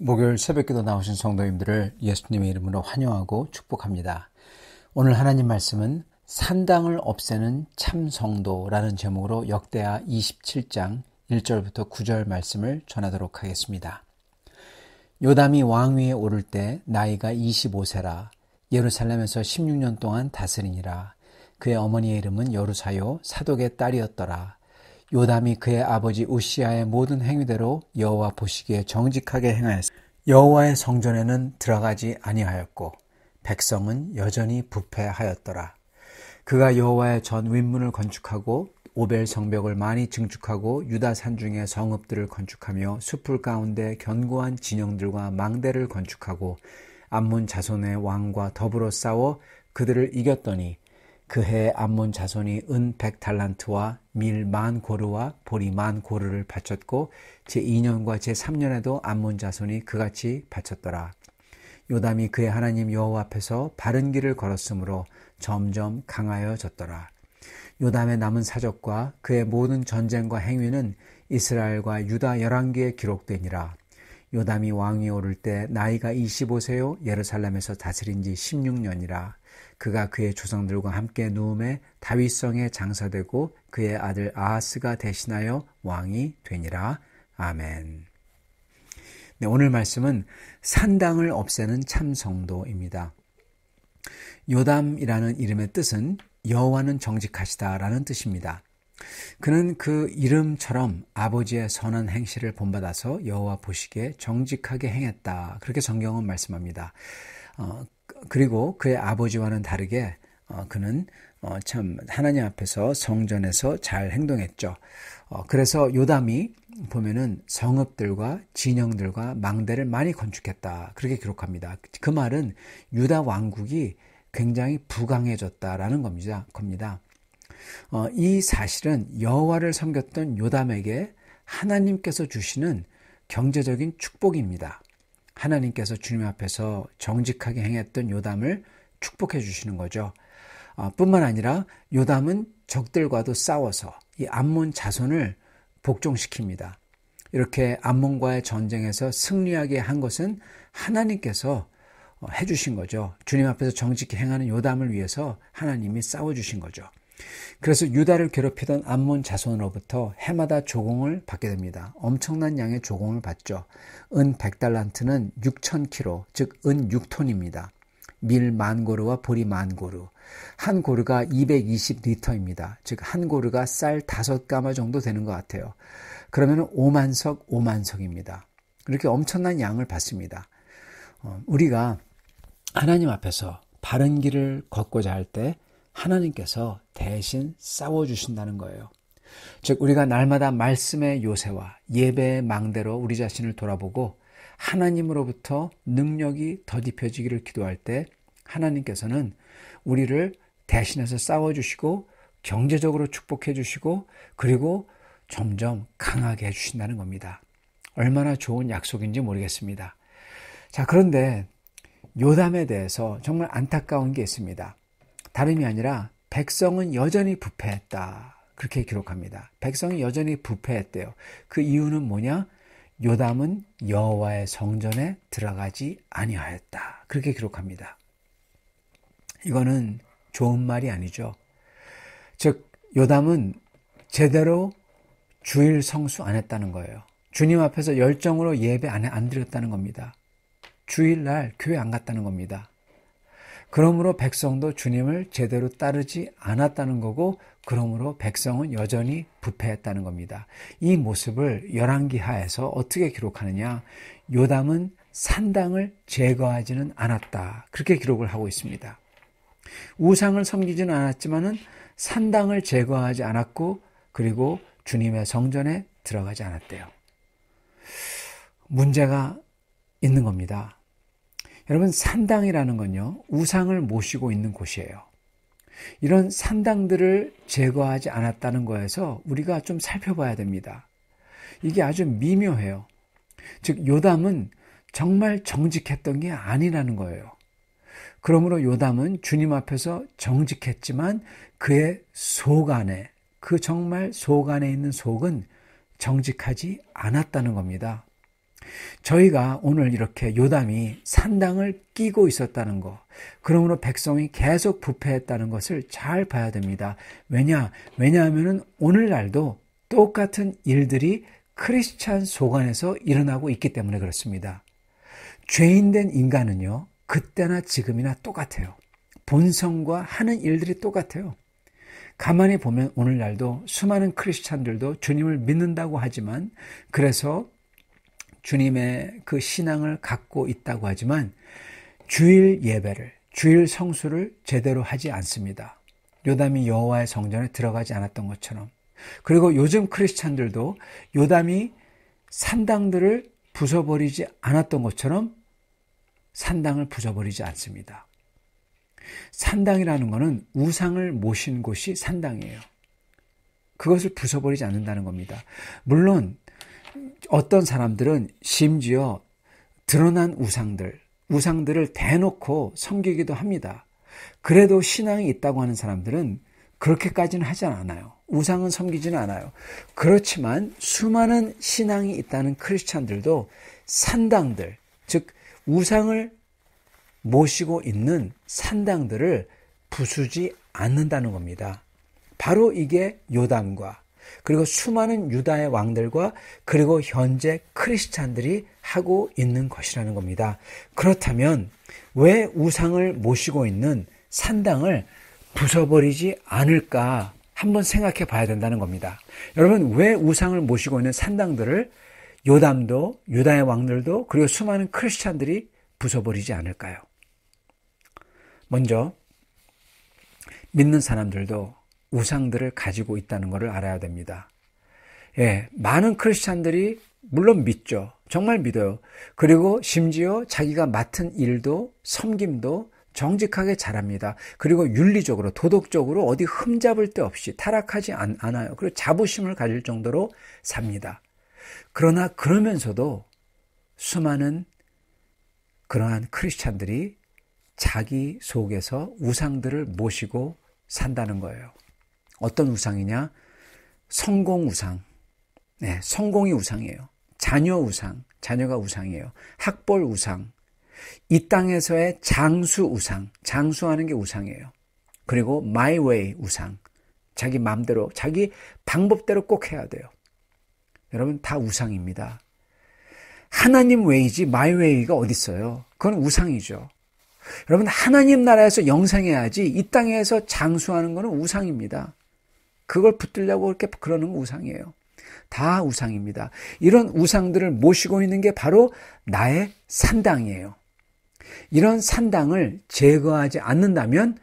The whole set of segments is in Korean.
목요일 새벽기도 나오신 성도님들을 예수님의 이름으로 환영하고 축복합니다. 오늘 하나님 말씀은 산당을 없애는 참 성도라는 제목으로 역대하 27장 1절부터 9절 말씀을 전하도록 하겠습니다. 요담이 왕위에 오를 때 나이가 25세라 예루살렘에서 16년 동안 다스리니라. 그의 어머니의 이름은 여루사요 사독의 딸이었더라. 요담이 그의 아버지 우시아의 모든 행위대로 여호와 보시기에 정직하게 행하였으나 여호와의 성전에는 들어가지 아니하였고 백성은 여전히 부패하였더라. 그가 여호와의 전 윗문을 건축하고 오벨 성벽을 많이 증축하고 유다 산중의 성읍들을 건축하며 숲을 가운데 견고한 진영들과 망대를 건축하고 암몬 자손의 왕과 더불어 싸워 그들을 이겼더니 그 해에 암몬 자손이 은 100달란트와 밀 10,000고르와 보리 10,000고르를 바쳤고 제2년과 제3년에도 암몬 자손이 그같이 바쳤더라. 요담이 그의 하나님 여호와 앞에서 바른 길을 걸었으므로 점점 강하여졌더라. 요담의 남은 사적과 그의 모든 전쟁과 행위는 이스라엘과 유다 11개에 기록되니라. 요담이 왕위에 오를 때 나이가 25세요 예루살렘에서 다스린 지 16년이라. 그가 그의 조상들과 함께 누움에 다윗성에 장사되고 그의 아들 아하스가 대신하여 왕이 되니라. 아멘. 네, 오늘 말씀은 산당을 없애는 참 성도입니다. 요담이라는 이름의 뜻은 여호와는 정직하시다라는 뜻입니다. 그는 그 이름처럼 아버지의 선한 행실을 본받아서 여호와 보시기에 정직하게 행했다. 그렇게 성경은 말씀합니다. 그리고 그의 아버지와는 다르게 그는 참 하나님 앞에서 성전에서 잘 행동했죠. 그래서 요담이 보면은 성읍들과 진영들과 망대를 많이 건축했다. 그렇게 기록합니다. 그 말은 유다 왕국이 굉장히 부강해졌다라는 겁니다. 이 사실은 여호와를 섬겼던 요담에게 하나님께서 주시는 경제적인 축복입니다. 하나님께서 주님 앞에서 정직하게 행했던 요담을 축복해 주시는 거죠. 뿐만 아니라 요담은 적들과도 싸워서 이 암몬 자손을 복종시킵니다. 이렇게 암몬과의 전쟁에서 승리하게 한 것은 하나님께서 해주신 거죠. 주님 앞에서 정직히 행하는 요담을 위해서 하나님이 싸워주신 거죠. 그래서 유다를 괴롭히던 암몬 자손으로부터 해마다 조공을 받게 됩니다. 엄청난 양의 조공을 받죠. 은 100달란트는 6,000kg, 즉 은 6톤입니다. 밀 10,000고르와 보리 10,000고르. 한 고르가 220리터입니다. 즉 한 고르가 쌀 5가마 정도 되는 것 같아요. 그러면 5만석, 5만석입니다. 이렇게 엄청난 양을 받습니다. 우리가 하나님 앞에서 바른 길을 걷고자 할 때 하나님께서 대신 싸워주신다는 거예요. 즉 우리가 날마다 말씀의 요새와 예배의 망대로 우리 자신을 돌아보고 하나님으로부터 능력이 더딥혀지기를 기도할 때 하나님께서는 우리를 대신해서 싸워주시고 경제적으로 축복해 주시고 그리고 점점 강하게 해주신다는 겁니다. 얼마나 좋은 약속인지 모르겠습니다. 자, 그런데 요담에 대해서 정말 안타까운 게 있습니다. 다름이 아니라 백성은 여전히 부패했다. 그렇게 기록합니다. 백성이 여전히 부패했대요. 그 이유는 뭐냐? 요담은 여호와의 성전에 들어가지 아니하였다. 그렇게 기록합니다. 이거는 좋은 말이 아니죠. 즉 요담은 제대로 주일 성수 안 했다는 거예요. 주님 앞에서 열정으로 예배 안 드렸다는 겁니다. 주일날 교회 안 갔다는 겁니다. 그러므로 백성도 주님을 제대로 따르지 않았다는 거고 그러므로 백성은 여전히 부패했다는 겁니다. 이 모습을 열왕기하에서 어떻게 기록하느냐? 요담은 산당을 제거하지는 않았다. 그렇게 기록을 하고 있습니다. 우상을 섬기지는 않았지만은 산당을 제거하지 않았고 그리고 주님의 성전에 들어가지 않았대요. 문제가 있는 겁니다. 여러분 산당이라는 건요 우상을 모시고 있는 곳이에요. 이런 산당들을 제거하지 않았다는 거에서 우리가 좀 살펴봐야 됩니다. 이게 아주 미묘해요. 즉 요담은 정말 정직했던 게 아니라는 거예요. 그러므로 요담은 주님 앞에서 정직했지만 그의 속 안에 그 정말 속 안에 있는 속은 정직하지 않았다는 겁니다. 저희가 오늘 이렇게 요담이 산당을 끼고 있었다는 것, 그러므로 백성이 계속 부패했다는 것을 잘 봐야 됩니다. 왜냐하면 오늘날도 똑같은 일들이 크리스찬 속안에서 일어나고 있기 때문에 그렇습니다. 죄인된 인간은요, 그때나 지금이나 똑같아요. 본성과 하는 일들이 똑같아요. 가만히 보면 오늘날도 수많은 크리스찬들도 주님을 믿는다고 하지만, 그래서 주님의 그 신앙을 갖고 있다고 하지만 주일 예배를, 주일 성수를 제대로 하지 않습니다. 요담이 여호와의 성전에 들어가지 않았던 것처럼. 그리고 요즘 크리스찬들도 요담이 산당들을 부숴버리지 않았던 것처럼 산당을 부숴버리지 않습니다. 산당이라는 것은 우상을 모신 곳이 산당이에요. 그것을 부숴버리지 않는다는 겁니다. 물론 어떤 사람들은 심지어 드러난 우상들을 대놓고 섬기기도 합니다. 그래도 신앙이 있다고 하는 사람들은 그렇게까지는 하지 않아요. 우상은 섬기지는 않아요. 그렇지만 수많은 신앙이 있다는 크리스찬들도 산당들, 즉 우상을 모시고 있는 산당들을 부수지 않는다는 겁니다. 바로 이게 요담과 그리고 수많은 유다의 왕들과 그리고 현재 크리스찬들이 하고 있는 것이라는 겁니다. 그렇다면 왜 우상을 모시고 있는 산당을 부숴버리지 않을까 한번 생각해 봐야 된다는 겁니다. 여러분, 왜 우상을 모시고 있는 산당들을 요담도 유다의 왕들도 그리고 수많은 크리스찬들이 부숴버리지 않을까요? 먼저 믿는 사람들도 우상들을 가지고 있다는 것을 알아야 됩니다. 많은 크리스찬들이 물론 믿죠. 정말 믿어요. 그리고 심지어 자기가 맡은 일도 섬김도 정직하게 잘합니다. 그리고 윤리적으로 도덕적으로 어디 흠잡을 데 없이 타락하지 않아요. 그리고 자부심을 가질 정도로 삽니다. 그러나 그러면서도 수많은 그러한 크리스찬들이 자기 속에서 우상들을 모시고 산다는 거예요. 어떤 우상이냐? 성공 우상. 성공이 우상이에요. 자녀 우상. 자녀가 우상이에요. 학벌 우상. 이 땅에서의 장수 우상. 장수하는 게 우상이에요. 그리고 my way 우상. 자기 마음대로, 자기 방법대로 꼭 해야 돼요. 여러분, 다 우상입니다. 하나님 웨이지 my way가 어디 있어요? 그건 우상이죠. 여러분, 하나님 나라에서 영생해야지 이 땅에서 장수하는 것은 우상입니다. 그걸 붙들려고 그렇게 그러는 건 우상이에요. 다 우상입니다. 이런 우상들을 모시고 있는 게 바로 나의 산당이에요. 이런 산당을 제거하지 않는다면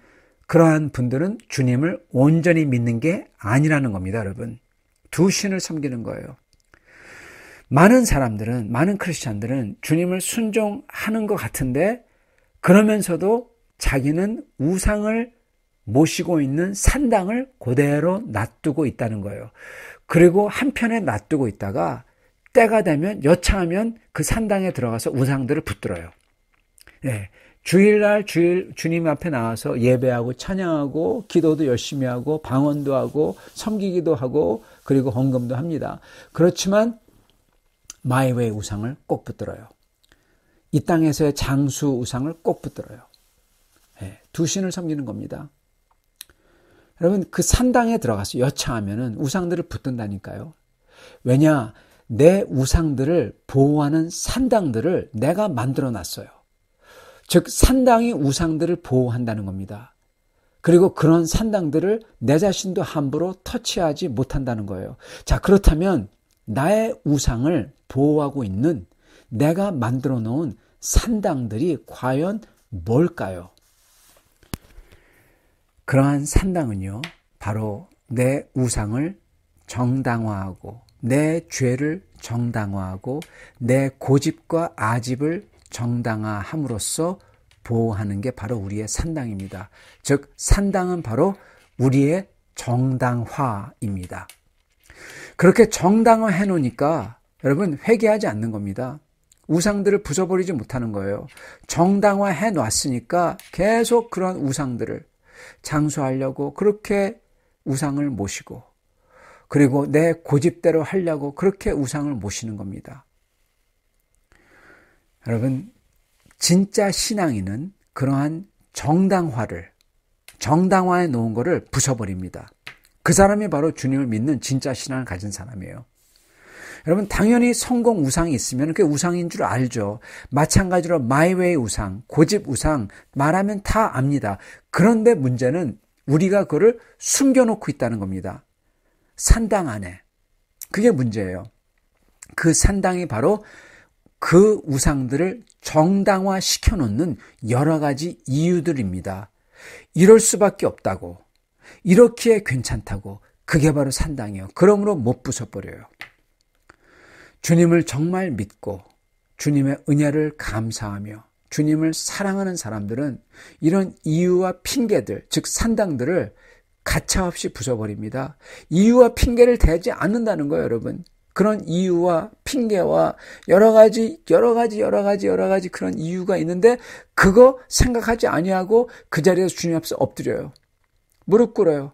그러한 분들은 주님을 온전히 믿는 게 아니라는 겁니다, 여러분. 두 신을 섬기는 거예요. 많은 사람들은, 많은 크리스찬들은 주님을 순종하는 것 같은데 그러면서도 자기는 우상을 모시고 있는 산당을 그대로 놔두고 있다는 거예요. 그리고 한편에 놔두고 있다가 때가 되면 여차하면 그 산당에 들어가서 우상들을 붙들어요. 주일날 주님 앞에 나와서 예배하고 찬양하고 기도도 열심히 하고 방언도 하고 섬기기도 하고 그리고 헌금도 합니다. 그렇지만 마이웨이 우상을 꼭 붙들어요. 이 땅에서의 장수 우상을 꼭 붙들어요. 두 신을 섬기는 겁니다. 여러분, 그 산당에 들어가서 여차하면은 우상들을 붙든다니까요. 왜냐? 내 우상들을 보호하는 산당들을 내가 만들어 놨어요. 즉, 산당이 우상들을 보호한다는 겁니다. 그리고 그런 산당들을 내 자신도 함부로 터치하지 못한다는 거예요. 자, 그렇다면 나의 우상을 보호하고 있는 내가 만들어 놓은 산당들이 과연 뭘까요? 그러한 산당은요, 바로 내 우상을 정당화하고 내 죄를 정당화하고 내 고집과 아집을 정당화함으로써 보호하는 게 바로 우리의 산당입니다. 즉, 산당은 바로 우리의 정당화입니다. 그렇게 정당화해 놓으니까 여러분 회개하지 않는 겁니다. 우상들을 부숴버리지 못하는 거예요. 정당화해 놨으니까 계속 그런 우상들을 장수하려고 그렇게 우상을 모시고 그리고 내 고집대로 하려고 그렇게 우상을 모시는 겁니다. 여러분, 진짜 신앙인은 그러한 정당화해 놓은 거를 부숴버립니다. 그 사람이 바로 주님을 믿는 진짜 신앙을 가진 사람이에요. 여러분, 당연히 성공 우상이 있으면 그게 우상인 줄 알죠. 마찬가지로 마이웨이 우상, 고집 우상 말하면 다 압니다. 그런데 문제는 우리가 그거를 숨겨놓고 있다는 겁니다. 산당 안에. 그게 문제예요. 그 산당이 바로 그 우상들을 정당화 시켜놓는 여러 가지 이유들입니다. 이럴 수밖에 없다고, 이렇게 괜찮다고, 그게 바로 산당이에요. 그러므로 못 부숴버려요. 주님을 정말 믿고 주님의 은혜를 감사하며 주님을 사랑하는 사람들은 이런 이유와 핑계들, 즉 산당들을 가차없이 부숴버립니다. 이유와 핑계를 대지 않는다는 거예요, 여러분. 그런 이유와 핑계와 여러 가지 그런 이유가 있는데 그거 생각하지 아니하고 그 자리에서 주님 앞에서 엎드려요. 무릎 꿇어요.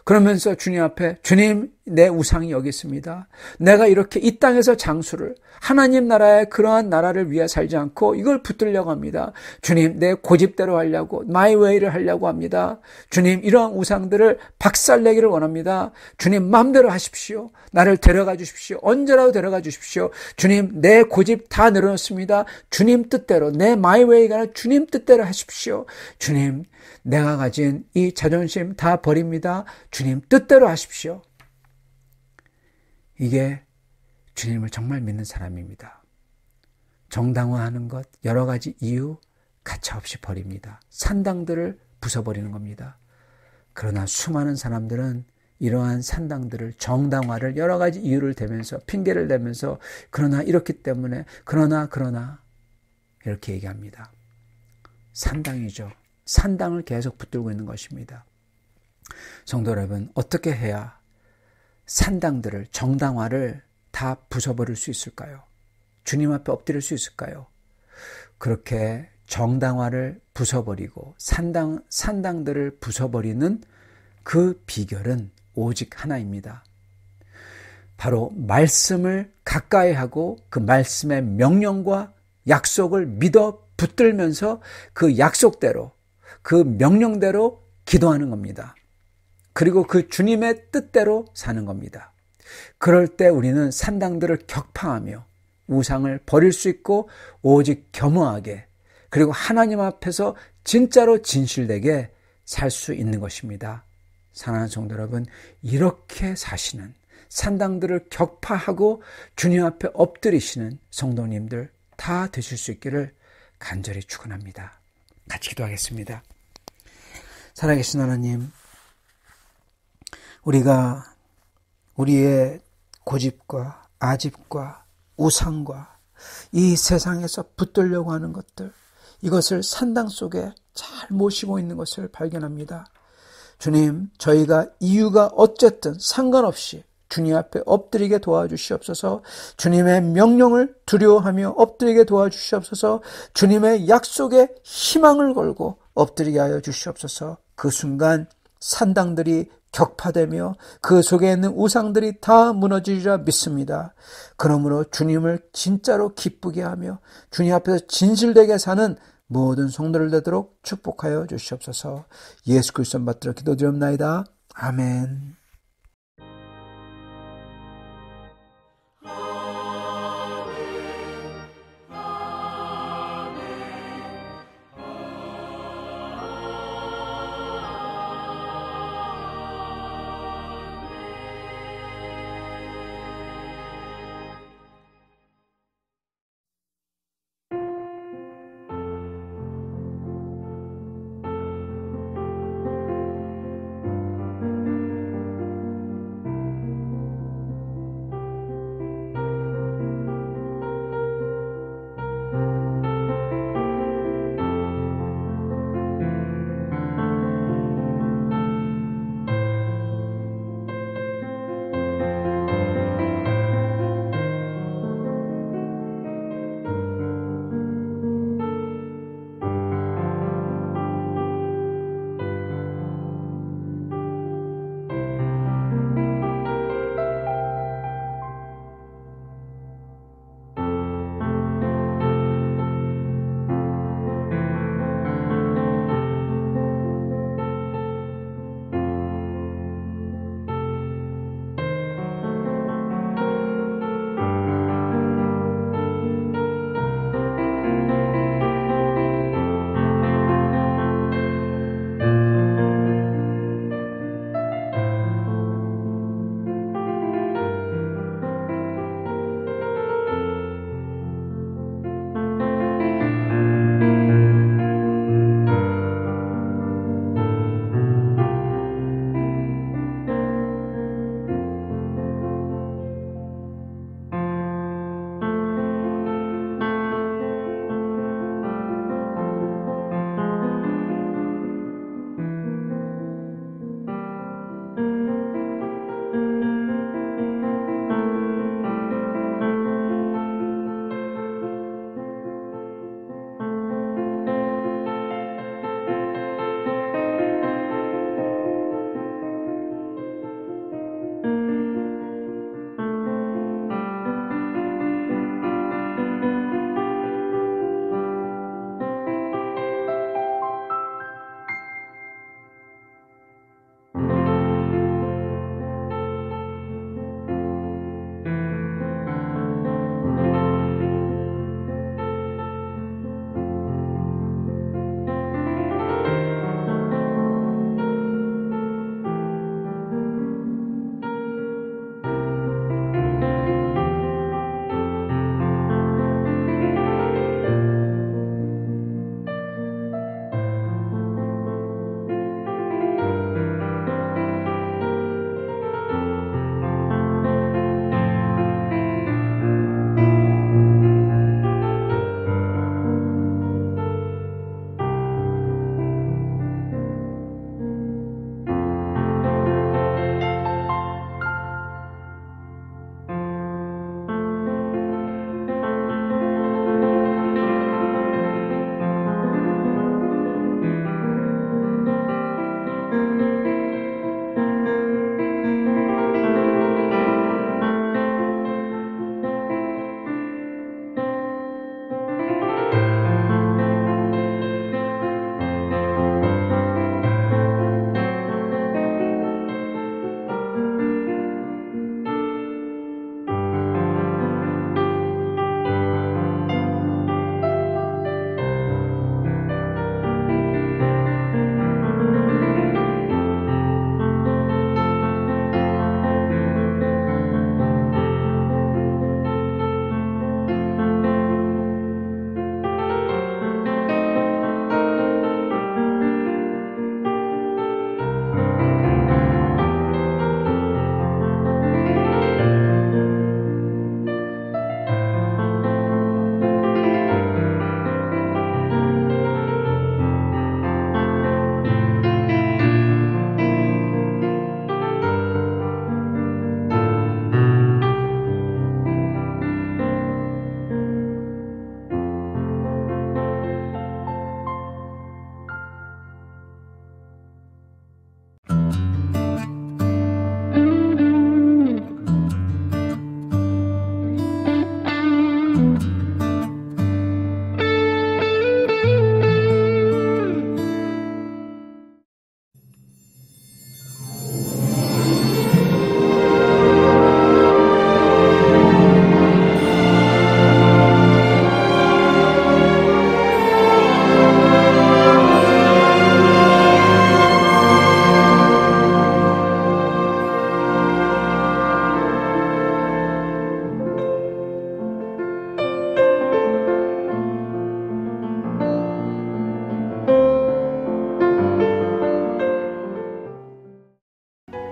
그러면서 주님 앞에, 주님, 내 우상이 여기 있습니다. 내가 이렇게 이 땅에서 장수를, 하나님 나라의 그러한 나라를 위해 살지 않고 이걸 붙들려고 합니다. 주님, 내 고집대로 하려고, 마이 웨이를 하려고 합니다. 주님, 이러한 우상들을 박살내기를 원합니다. 주님, 마음대로 하십시오. 나를 데려가 주십시오. 언제라도 데려가 주십시오. 주님, 내 고집 다 내려놓습니다. 주님 뜻대로, 내 마이 웨이가 아니라 주님 뜻대로 하십시오. 주님, 내가 가진 이 자존심 다 버립니다. 주님 뜻대로 하십시오. 이게 주님을 정말 믿는 사람입니다. 정당화하는 것, 여러 가지 이유 가차없이 버립니다. 산당들을 부숴버리는 겁니다. 그러나 수많은 사람들은 이러한 산당들을, 정당화를 여러 가지 이유를 대면서, 핑계를 대면서, 그러나 이렇기 때문에, 그러나 이렇게 얘기합니다. 산당이죠. 산당을 계속 붙들고 있는 것입니다. 성도 여러분, 어떻게 해야 산당들을, 정당화를 다 부숴버릴 수 있을까요? 주님 앞에 엎드릴 수 있을까요? 그렇게 정당화를 부숴버리고 산당들을 부숴버리는 그 비결은 오직 하나입니다. 바로 말씀을 가까이 하고 그 말씀의 명령과 약속을 믿어 붙들면서 그 약속대로, 그 명령대로 기도하는 겁니다. 그리고 그 주님의 뜻대로 사는 겁니다. 그럴 때 우리는 산당들을 격파하며 우상을 버릴 수 있고 오직 겸허하게, 그리고 하나님 앞에서 진짜로 진실되게 살 수 있는 것입니다. 사랑하는 성도 여러분, 이렇게 사시는, 산당들을 격파하고 주님 앞에 엎드리시는 성도님들 다 되실 수 있기를 간절히 축원합니다. 같이 기도하겠습니다. 살아계신 하나님, 우리가 우리의 고집과 아집과 우상과 이 세상에서 붙들려고 하는 것들, 이것을 산당 속에 잘 모시고 있는 것을 발견합니다. 주님, 저희가 이유가 어쨌든 상관없이 주님 앞에 엎드리게 도와주시옵소서. 주님의 명령을 두려워하며 엎드리게 도와주시옵소서. 주님의 약속에 희망을 걸고 엎드리게 하여 주시옵소서. 그 순간 산당들이 격파되며 그 속에 있는 우상들이 다 무너지리라 믿습니다. 그러므로 주님을 진짜로 기쁘게 하며 주님 앞에서 진실되게 사는 모든 성도를 되도록 축복하여 주시옵소서. 예수 그리스도 받들어 기도드립나이다. 아멘.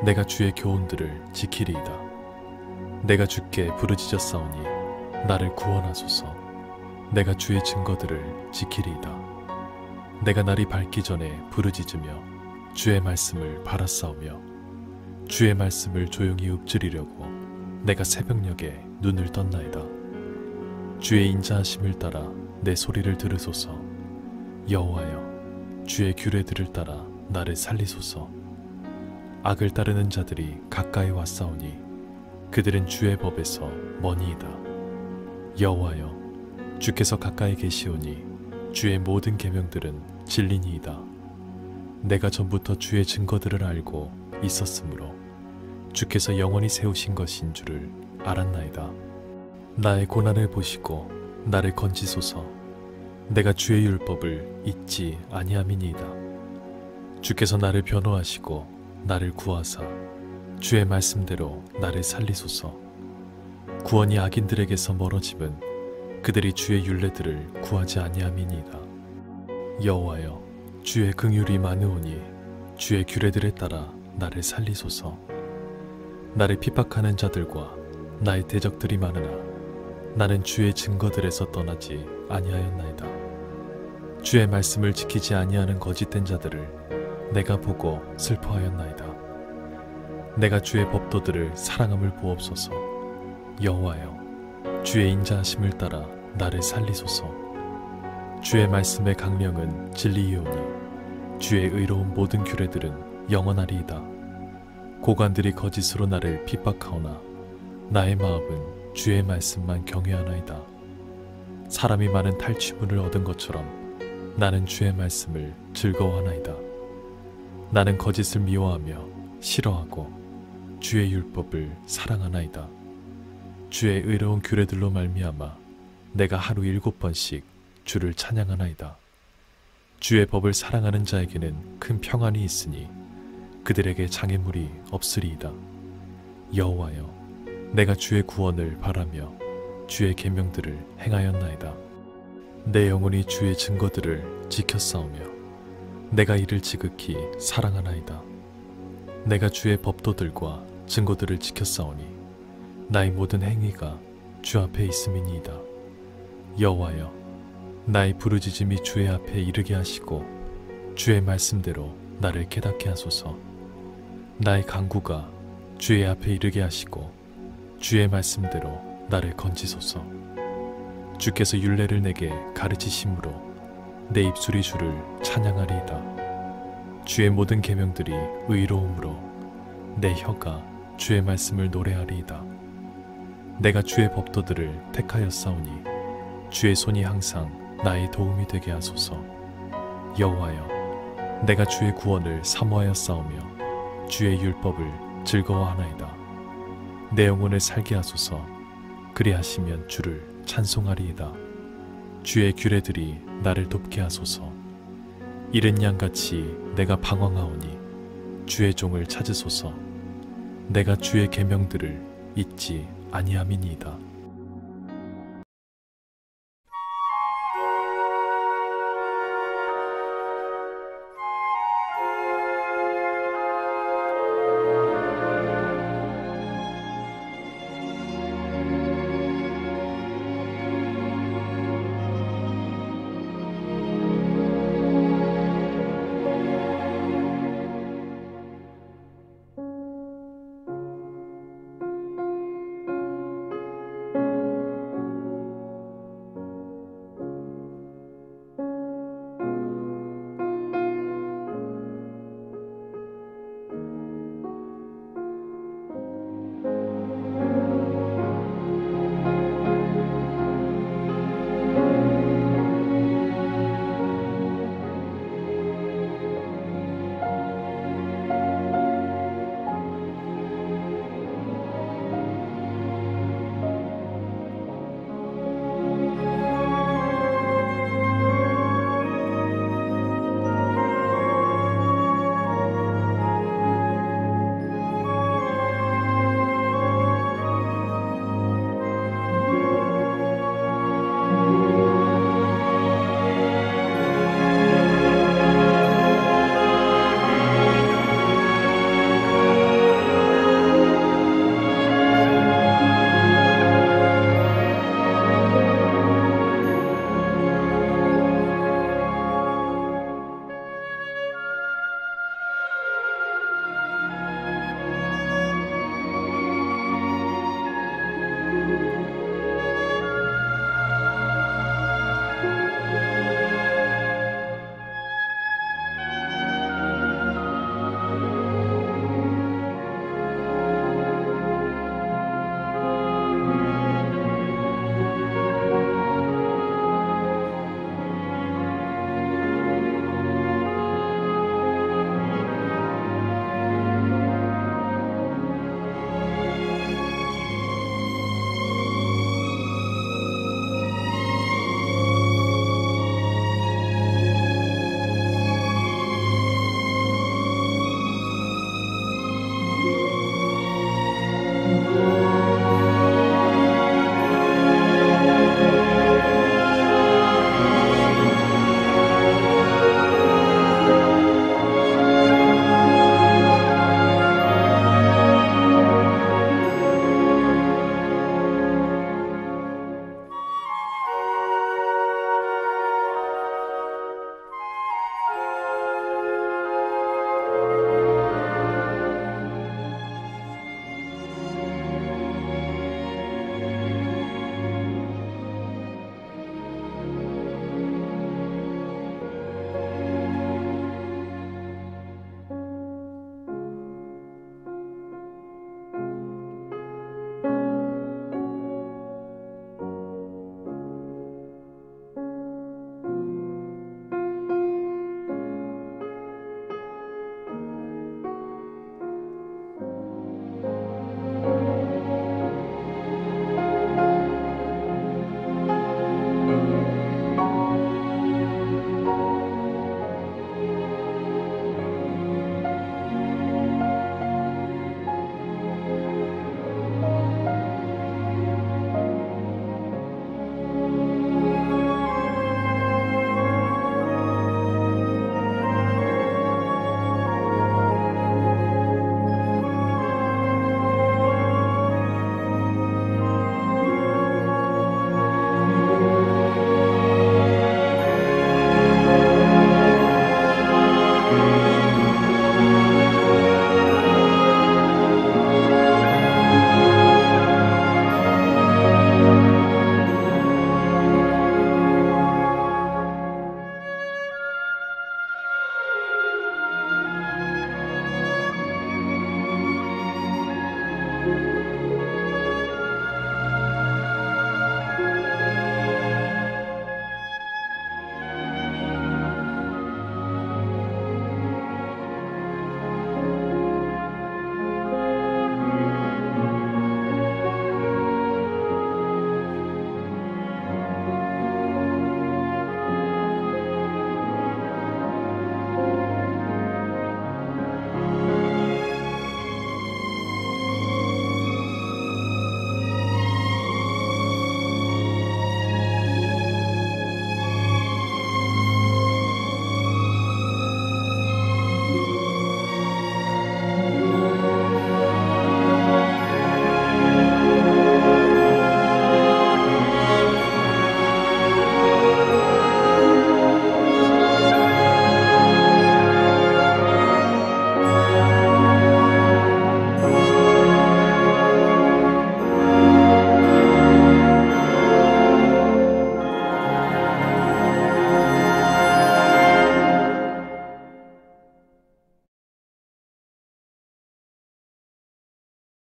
내가 주의 교훈들을 지키리이다. 내가 주께 부르짖었사오니 나를 구원하소서. 내가 주의 증거들을 지키리이다. 내가 날이 밝기 전에 부르짖으며 주의 말씀을 바라싸우며 주의 말씀을 조용히 읊조리려고 내가 새벽녘에 눈을 떴나이다. 주의 인자하심을 따라 내 소리를 들으소서. 여호와여, 주의 규례들을 따라 나를 살리소서. 악을 따르는 자들이 가까이 왔사오니 그들은 주의 법에서 머니이다. 여호와여, 주께서 가까이 계시오니 주의 모든 계명들은 진리니이다. 내가 전부터 주의 증거들을 알고 있었으므로 주께서 영원히 세우신 것인 줄을 알았나이다. 나의 고난을 보시고 나를 건지소서. 내가 주의 율법을 잊지 아니함이니이다. 주께서 나를 변호하시고 나를 구하사 주의 말씀대로 나를 살리소서. 구원이 악인들에게서 멀어짐은 그들이 주의 율례들을 구하지 아니함이니이다. 여호와여, 주의 긍휼이 많으오니 주의 규례들에 따라 나를 살리소서. 나를 핍박하는 자들과 나의 대적들이 많으나 나는 주의 증거들에서 떠나지 아니하였나이다. 주의 말씀을 지키지 아니하는 거짓된 자들을 내가 보고 슬퍼하였나이다. 내가 주의 법도들을 사랑함을 보옵소서. 여호와여, 주의 인자하심을 따라 나를 살리소서. 주의 말씀의 강령은 진리이오니 주의 의로운 모든 규례들은 영원하리이다. 고관들이 거짓으로 나를 핍박하오나 나의 마음은 주의 말씀만 경외하나이다. 사람이 많은 탈취물을 얻은 것처럼 나는 주의 말씀을 즐거워하나이다. 나는 거짓을 미워하며 싫어하고 주의 율법을 사랑하나이다. 주의 의로운 규례들로 말미암아 내가 하루 7번씩 주를 찬양하나이다. 주의 법을 사랑하는 자에게는 큰 평안이 있으니 그들에게 장애물이 없으리이다. 여호와여, 내가 주의 구원을 바라며 주의 계명들을 행하였나이다. 내 영혼이 주의 증거들을 지켰사오며 내가 이를 지극히 사랑하나이다. 내가 주의 법도들과 증거들을 지켰사오니 나의 모든 행위가 주 앞에 있음이니이다. 여호와여, 나의 부르짖음이 주의 앞에 이르게 하시고 주의 말씀대로 나를 깨닫게 하소서. 나의 간구가 주의 앞에 이르게 하시고 주의 말씀대로 나를 건지소서. 주께서 율례를 내게 가르치심으로 내 입술이 주를 찬양하리이다. 주의 모든 계명들이 의로움으로 내 혀가 주의 말씀을 노래하리이다. 내가 주의 법도들을 택하였사오니 주의 손이 항상 나의 도움이 되게 하소서. 여호와여, 내가 주의 구원을 사모하였사오며 주의 율법을 즐거워하나이다. 내 영혼을 살게 하소서. 그리하시면 주를 찬송하리이다. 주의 규례들이 나를 돕게 하소서. 이른 양같이 내가 방황하오니 주의 종을 찾으소서. 내가 주의 계명들을 잊지 아니함이니이다.